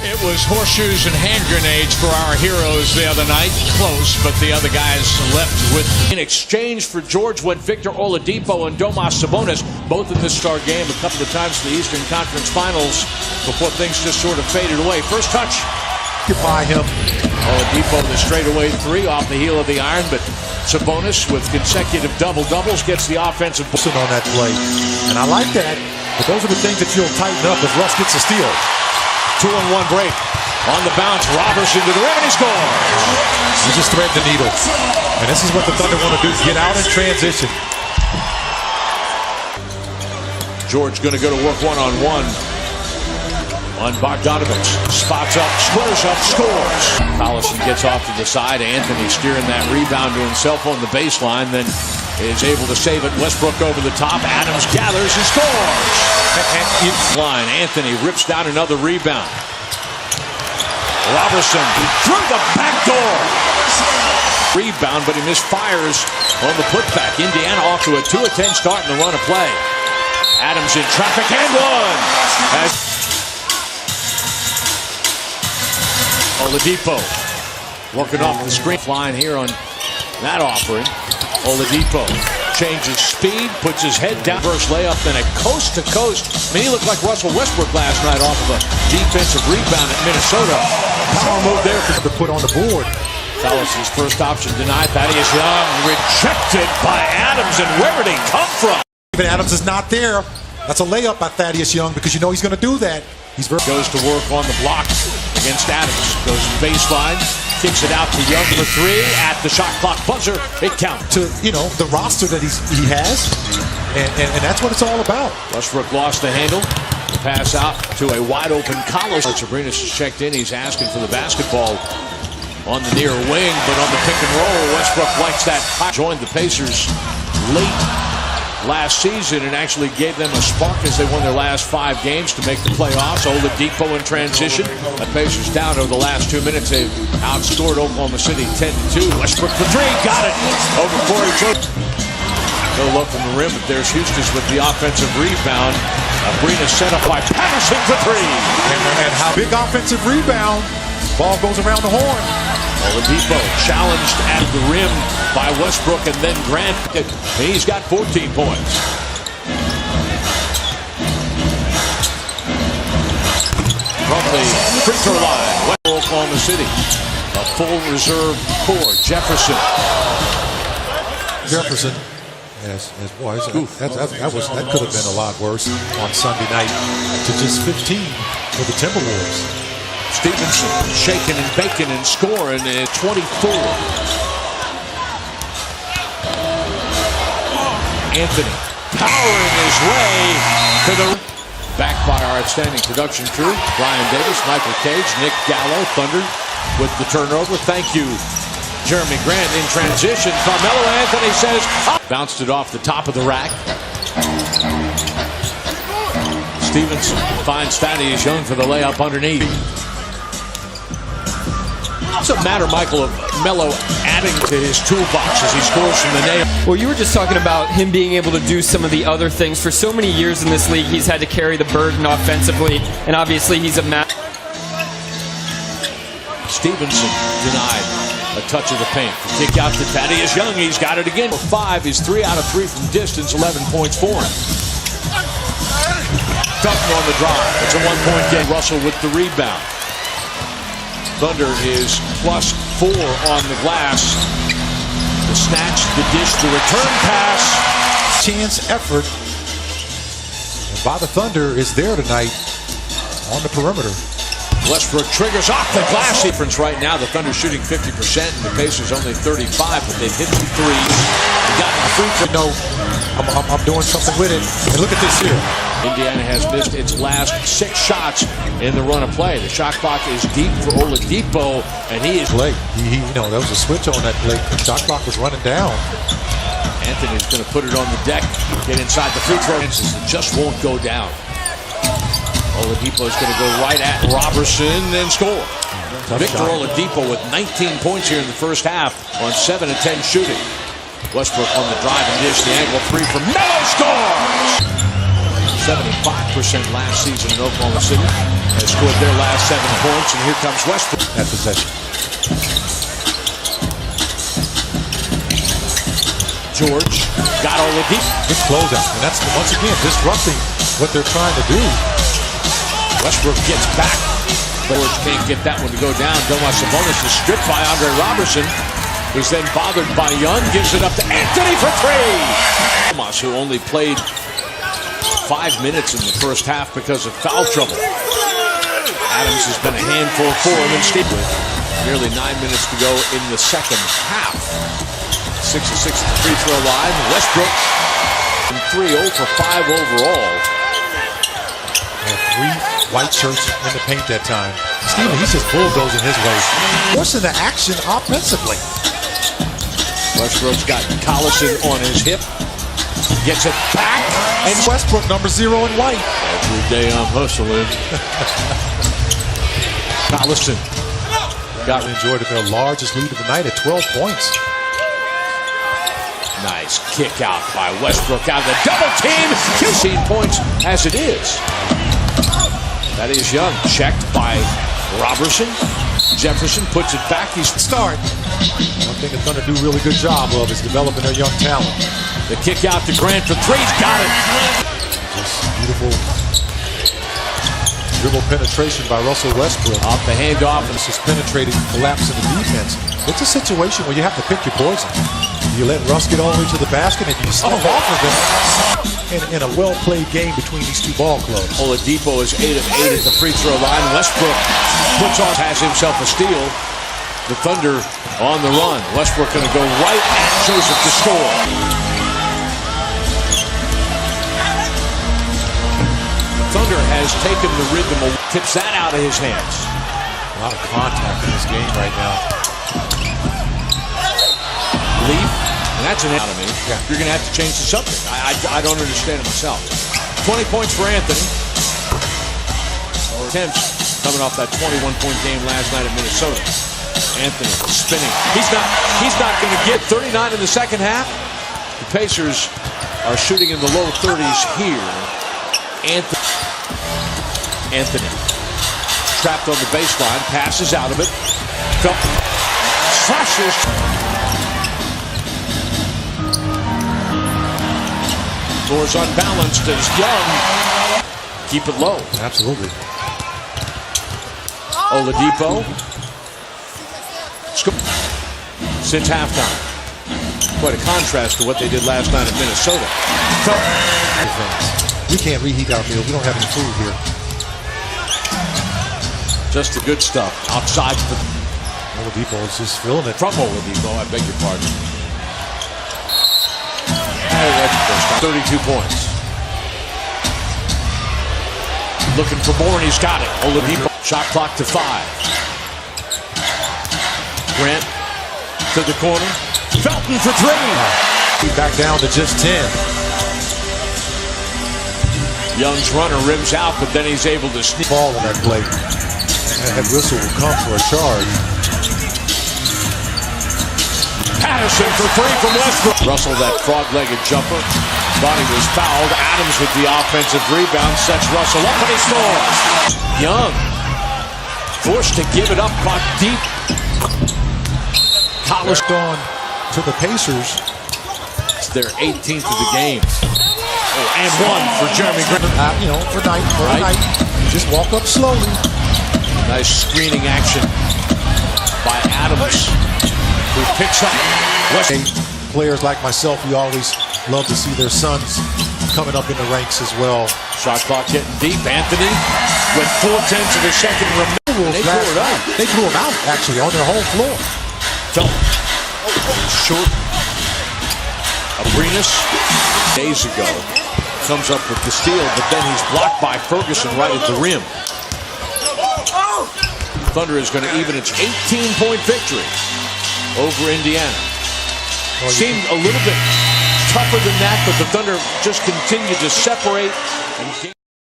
It was horseshoes and hand grenades for our heroes the other night. Close, but the other guys left with. In exchange for George went Victor Oladipo and Domas Sabonis, both in this star game a couple of times in the Eastern Conference Finals before things just sort of faded away. First touch. By him. Oladipo the straightaway three off the heel of the iron, but Sabonis with consecutive double-doubles gets the offensive on that play. And I like that, but those are the things that you'll tighten up if Russ gets a steal. 2-on-1 break. On the bounce, Robertson to the rim, and he scores. He just threaded the needle. And this is what the Thunder want to do, get out in transition. George going to go to work one-on-one on Bogdanovich. Spots up, squares up, scores. Collison gets off to the side. Anthony steering that rebound to himself on the baseline, then is able to save it. Westbrook over the top. Adams gathers and scores. Line. Anthony rips down another rebound. Robertson through the back door. Rebound, but he misfires on the putback. Indiana off to a 2-10 start in the run of play. Adams in traffic and one. Oladipo working off the screen. Flying here on that offering. Oladipo changes speed, puts his head down. First layup, then a coast-to-coast. I mean, he looked like Russell Westbrook last night off of a defensive rebound at Minnesota. Power move there to put on the board. Dallas's first option denied. Thaddeus Young rejected by Adams, and where did he come from? Even Adams is not there. That's a layup by Thaddeus Young because you know he's going to do that. Goes to work on the block against Adams. Goes baseline, kicks it out to Young for three. At the shot clock buzzer, it counts. To, you know, the roster that he has, and that's what it's all about. Westbrook lost the handle. The pass out to a wide-open Carlos. Sabrinas is checked in. He's asking for the basketball on the near wing, but on the pick and roll, Westbrook likes that. Joined the Pacers late last season and actually gave them a spark as they won their last 5 games to make the playoffs. Oladipo in transition. The Pacers down over the last 2 minutes. They've outscored Oklahoma City 10-2. Westbrook for three. Got it. Over Corey George. No look from the rim, but there's Houston's with the offensive rebound. Sabrina set up by Patterson for three. And how big offensive rebound. Ball goes around the horn. Oladipo challenged at the rim by Westbrook and then Grant. He's got 14 points. From the free throw line, Oklahoma City. A full reserve core. Jefferson. Boy, that could have been a lot worse on Sunday night to just 15 for the Timberwolves. Stevenson shaking and baking and scoring at 24. Anthony powering his way to the back by our outstanding production crew. Brian Davis, Michael Cage, Nick Gallo, Thunder with the turnover. Thank you, Jeremy Grant in transition. Carmelo Anthony says, bounced it off the top of the rack. Stevenson finds Thaddeus Young for the layup underneath. What's the matter, Michael, of Melo adding to his toolbox as he scores from the nail? Well, you were just talking about him being able to do some of the other things. For so many years in this league, he's had to carry the burden offensively, and obviously he's a Stevenson denied a touch of the paint. The kick out to Thaddeus Young. He's got it again. 5 is 3 out of 3 from distance, 11 points for him. Dutton on the drive. It's a 1-point game. Russell with the rebound. Thunder is +4 on the glass. The snatch, the dish, the return pass. Chance effort by the Thunder is there tonight on the perimeter. Westbrook triggers off the glass. Difference right now. The Thunder shooting 50% and the Pacers only 35, but they've hit some threes. They got the free throw. No, I'm doing something with it. And look at this here. Indiana has missed its last 6 shots in the run of play. The shot clock is deep for Oladipo, and he is late. There was a switch on that play. The shot clock was running down. Anthony's going to put it on the deck, get inside the free throw. It just won't go down. Oladipo is going to go right at Robertson and score. Victor Oladipo with 19 points here in the first half on 7 of 10 shooting. Westbrook on the drive and dish, the angle 3 from Melo scores. 75% last season in Oklahoma City. Has scored their last 7 points, and here comes Westbrook. That possession. George got all the deep. Good closeout, and that's once again disrupting what they're trying to do. Westbrook gets back. George can't get that one to go down. Domas Sabonis is stripped by Andre Robertson. He's then bothered by Young. Gives it up to Anthony for 3. Domas, who only played 5 minutes in the first half because of foul trouble. Adams has been a handful for him instead. Nearly 9 minutes to go in the second half. 6 of 6 at the free throw line. Westbrook and 3-0 for 5 overall. And 3 white shirts in the paint that time. Steven, he's just bulldozing his way, forcing the action offensively. Westbrook's got Collison on his hip. Gets it back. And Westbrook, number 0 in white. Every day I'm hustling. Collison. Got enjoyed their largest lead of the night at 12 points. Nice kick out by Westbrook out of the double team. 15 points as it is. That is Young. Checked by Robertson. Jefferson puts it back. He's start. One thing it's going to do a really good job of is developing their young talent. The kick out to Grant for 3. Got it. Just beautiful dribble penetration by Russell Westbrook. Off the handoff. And it's just penetrating, collapsing the defense. It's a situation where you have to pick your poison. You let Russ get all the way to the basket and you step off of it in a well-played game between these 2 ball clubs. Oladipo is 8 of 8 at the free throw line. Westbrook has himself a steal. The Thunder on the run. Westbrook going to go right at Joseph to score. Thunder has taken the rhythm, tips that out of his hands. A lot of contact in this game right now. Leaf, and that's an out of me. Yeah. You're going to have to change the subject. I don't understand it myself. 20 points for Anthony. Attempts coming off that 21-point game last night at Minnesota. Anthony spinning. He's not going to get 39 in the second half. The Pacers are shooting in the low 30s here. Anthony trapped on the baseline, passes out of it. Slashes. Floor's unbalanced as Young. Keep it low. Absolutely. Oladipo. Since halftime. Quite a contrast to what they did last night in Minnesota. We can't reheat our meal. We don't have any food here. Just the good stuff. Outside the... Oladipo is just feeling it. From Oladipo, I beg your pardon. Oh, that's the first time. 32 points. Looking for more, and he's got it. Oladipo. Shot clock to 5. Grant to the corner. Felton for 3. Back down to just 10. Young's runner rims out, but then he's able to sneak. Ball on that play. And that whistle will come for a charge. Patterson for 3 from Westbrook. Russell, that frog-legged jumper. Thought he was fouled. Adams with the offensive rebound. Sets Russell up and he scores. Young forced to give it up, caught deep. Collins gone to the Pacers. It's their 18th of the game. Oh, and 1 for Jeremy Grant. For a night. You just walk up slowly. Nice screening action by Adams, who picks up Westbrook. Players like myself, we always love to see their sons coming up in the ranks as well. Shot clock getting deep. Anthony with 4/10 of a second remaining. They blew it out. They blew him out, actually, on their whole floor. Short. Abrinas, days ago, comes up with the steal, but then he's blocked by Ferguson right at the rim. Thunder is going to even its 18-point victory over Indiana. Seemed a little bit tougher than that, but the Thunder just continued to separate and